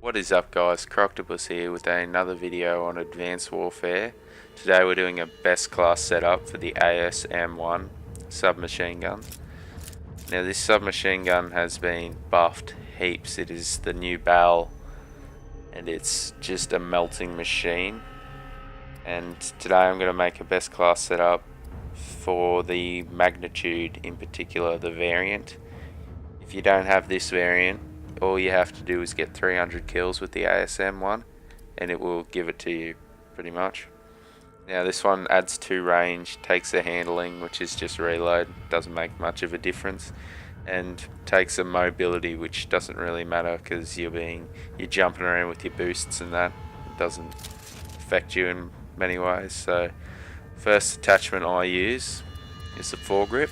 What is up guys, Croctopus here with another video on Advanced Warfare. Today we're doing a best class setup for the ASM1 submachine gun. Now this submachine gun has been buffed heaps. It is the new barrel and it's just a melting machine. And today I'm going to make a best class setup for the magnitude, in particular the variant. If you don't have this variant, all you have to do is get 300 kills with the ASM1 and it will give it to you pretty much. Now this one adds 2 range, takes the handling, which is just reload, doesn't make much of a difference, and takes a mobility, which doesn't really matter because you're jumping around with your boosts and that. It doesn't affect you in many ways. So first attachment I use is the foregrip.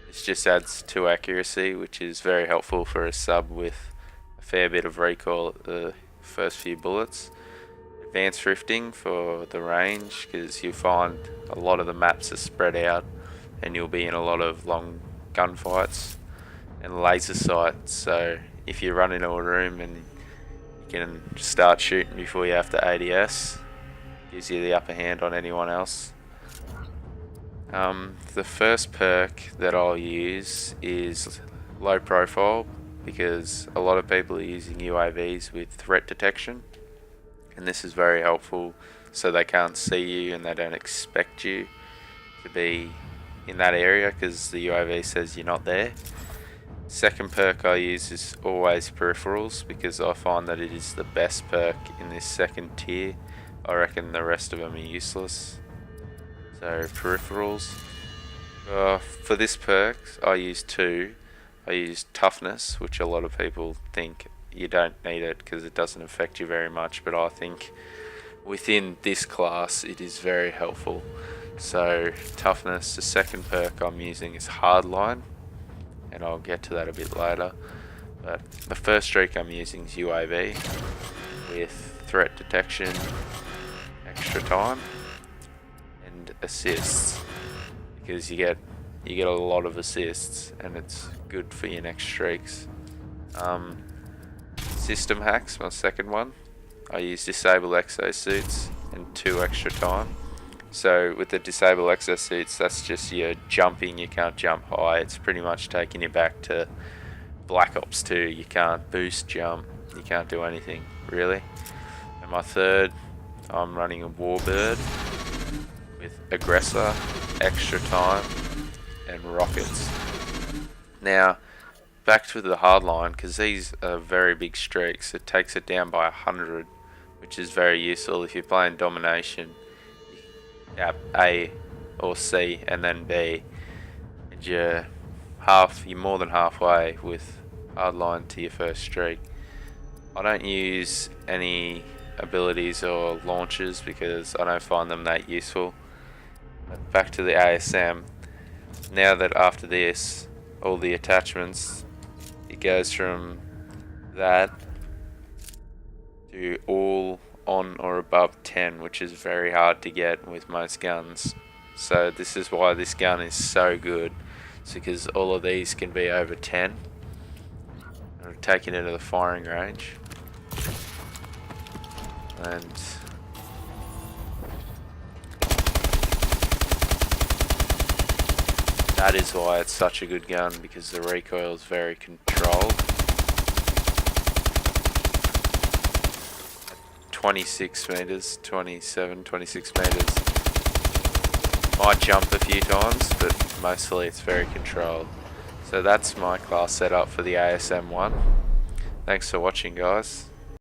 This just adds 2 accuracy, which is very helpful for a sub with a fair bit of recoil at the first few bullets. Advanced thrifting for the range, because you find a lot of the maps are spread out and you'll be in a lot of long gunfights. And laser sight, so if you run into a room and you can start shooting before you have to ADS, gives you the upper hand on anyone else. The first perk that I'll use is low profile, because a lot of people are using UAVs with threat detection, and this is very helpful so they can't see you and they don't expect you to be in that area because the UAV says you're not there. Second perk I use is always peripherals, because I find that it is the best perk in this second tier. I reckon the rest of them are useless. So peripherals. For this perk I use 2. I use toughness, which a lot of people think you don't need it because it doesn't affect you very much, but I think within this class it is very helpful. So toughness. The second perk I'm using is hardline, and I'll get to that a bit later. But the first streak I'm using is UAV with threat detection, extra time, and assists, because you get a lot of assists and it's good for your next streaks. System hacks, my second one. I use disable exosuits and 2 extra time. So with the disable exosuits, that's just your jumping. You can't jump high. It's pretty much taking you back to Black Ops 2. You can't boost, jump, you can't do anything really. And my third, I'm running a Warbird with aggressor, extra time, and rockets. Now back to the hardline, because these are very big streaks. It takes it down by 100, which is very useful if you're playing domination. You tap A or C and then B, and you're more than halfway with hardline to your first streak. I don't use any abilities or launches because I don't find them that useful. But back to the ASM. Now that after this, all the attachments, it goes from that to all on or above 10, which is very hard to get with most guns. So this is why this gun is so good. It's because all of these can be over 10. I'm taking it to the firing range. And that is why it's such a good gun, because the recoil is very controlled. 26 meters, 27, 26 meters. Might jump a few times, but mostly it's very controlled. So that's my class setup for the ASM1. Thanks for watching guys.